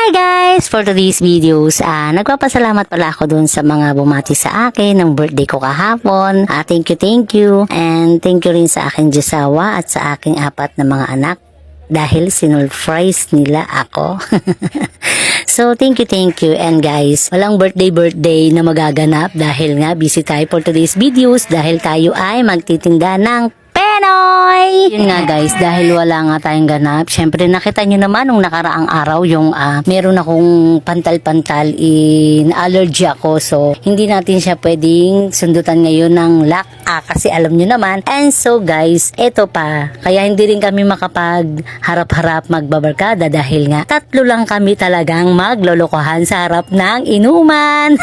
Hi guys! For today's videos, nagpapasalamat pala ako dun sa mga bumati sa akin ng birthday ko kahapon. Thank you. And thank you rin sa aking josawa at sa aking 4 na mga anak dahil sinulfrise nila ako. So, thank you. And guys, walang birthday na magaganap dahil nga busy tayo for today's videos dahil tayo ay magtitinda ng Penoy! Yun nga guys, dahil wala nga tayong ganap, syempre nakita nyo naman nung nakaraang araw yung meron akong pantal-pantal allergy ako. So, hindi natin siya pwedeng sundutan ngayon ng lock kasi alam nyo naman. And so guys, eto pa. Kaya hindi rin kami makapag-harap-harap magbabarkada dahil nga 3 lang kami talagang maglolokohan sa harap ng inuman.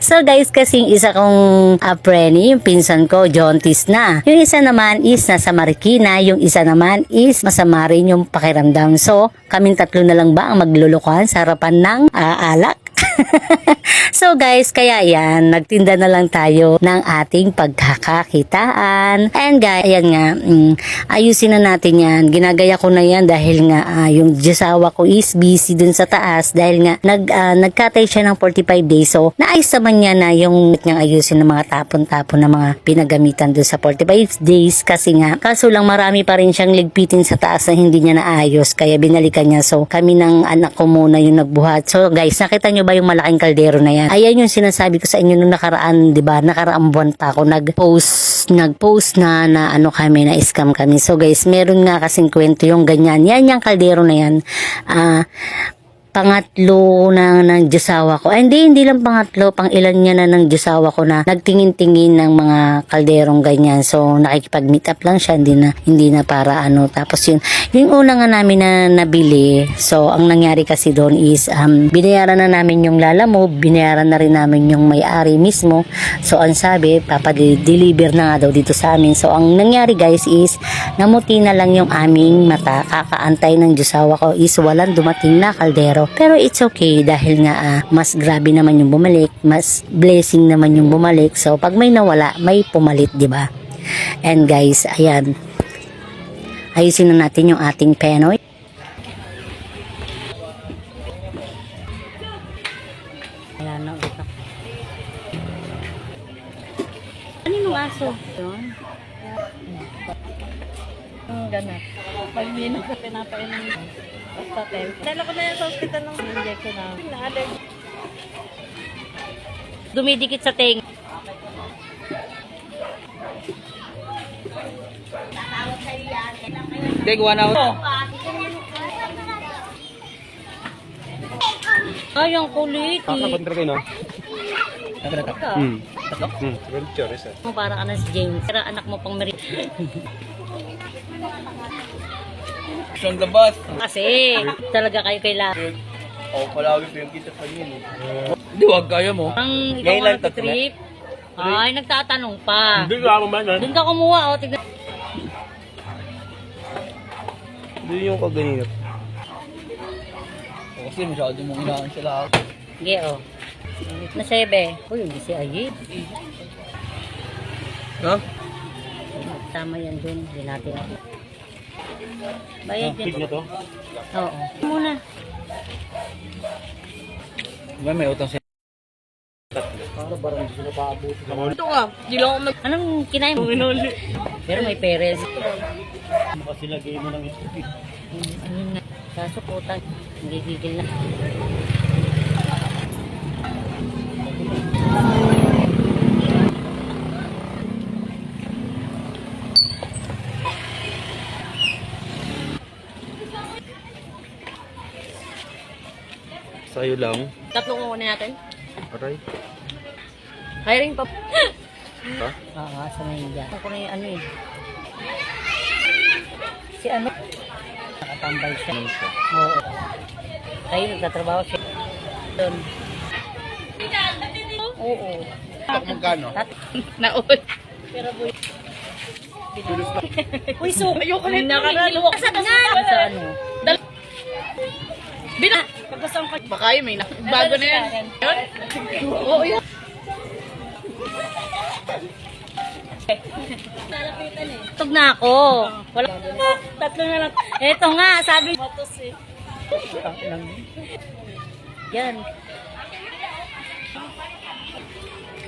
So guys, kasing isa kong preni, yung pinsan ko, jaundice na. Yung isa naman is nasa Marikina, yung isa naman is masama rin yung pakiramdam. So, kaming 3 na lang ba ang maglulukuhan sa harapan ng alak? So guys, kaya yan, nagtinda na lang tayo ng ating pagkakakitaan. And guys, ayan nga, ayusin na natin yan. Ginagaya ko na yan dahil nga yung josawa ko is busy dun sa taas dahil nga nagkatay siya ng 45 days. So, naayos naman niya na yung niyang ayusin ng mga tapon-tapon na mga pinagamitan dun sa 45 days kasi nga, kaso lang marami pa rin siyang ligpitin sa taas na hindi niya naayos kaya binalikan niya. So, kami ng anak ko muna yung nagbuhat. So guys, nakita nyo ba yung malaking kaldero na yan? Ayan yung sinasabi ko sa inyo nung nakaraan, 'di ba? Nakaraang buwan pa ako nag-post na kami na scam kami. So guys, meron nga kasing kwento yung ganyan. Yan yung kaldero na yan. Pangatlo na ng josawa ko. Hindi lang pangatlo, pang ilan niya na ng josawa ko na nagtingin-tingin ng mga kalderong ganyan. So, nakikipag-meet up lang siya, hindi na para Tapos yung una nga namin na nabili, so, ang nangyari kasi doon is, binayaran na namin yung lalamo, binayaran na rin namin yung may-ari mismo. So, ang sabi, papadeliver na nga daw dito sa amin. So, ang nangyari guys is, namuti na lang yung aming mata, kakaantay ng josawa ko is walang dumating na kaldero. Pero it's okay dahil nga mas grabe naman yung bumalik, mas blessing naman yung bumalik. So pag may nawala, may pumalit, 'di ba? And guys, ayan. Ayusin na natin yung ating Penoy. Ayan na utak. Ano yung aso? Doon. Ang ganap. Pag hindi na pinapainom hospital. Dala ko na yan sa hospital ng injection na. Dumidikit sa ting. Hindi, gawa na ako. Ay, ang kulit. Kakakontra kayo, no? Nakaratak. Para ka na si James. Pero anak mo pang merit. Siyang labas. Kasi, talaga kayo kailangan. Palagi ko yung kita pa yun. Hindi, wag kaya mo. Ang ikaw ang trip. Ay, nagtatanong pa. Hindi ka man. Doon ka kumuha, tignan. Hindi yung kaganina. Kasi masyado mong inahan sila. Sige, Na 7. Uy, hindi si Ayib. Ha? Tama yan dun. Hindi natin ako. Bayad yan. Tignan to? Oo. Muna. May utang siya. Ito ka. Di lang ako Anong kinain mo? Pero may peres. Makasilagay mo ng stupid. Ayun nga. Kaso putang. Hindi gigil na. Sa'yo lang. 3 kukunin natin. Aray. Hiring pa. Ha? Oo, sa Manila. Ako na yung Si nakatambay siya. Oo. Tayo nagtatrabaho siya. Doon. Oo. Magkano? Naon. Pero boy. Uy, so, ayoko na ito. Nakaraluwak. Sa ano? Pagkasang ka. Baka yun, may bago na yan. Oo, yun. Tug na ako. Wala. 3 na lang. Eto nga, sabi. Yan.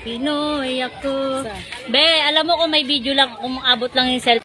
Pinoy ako. Be, alam mo kung may video lang, kung abot lang yung cellphone.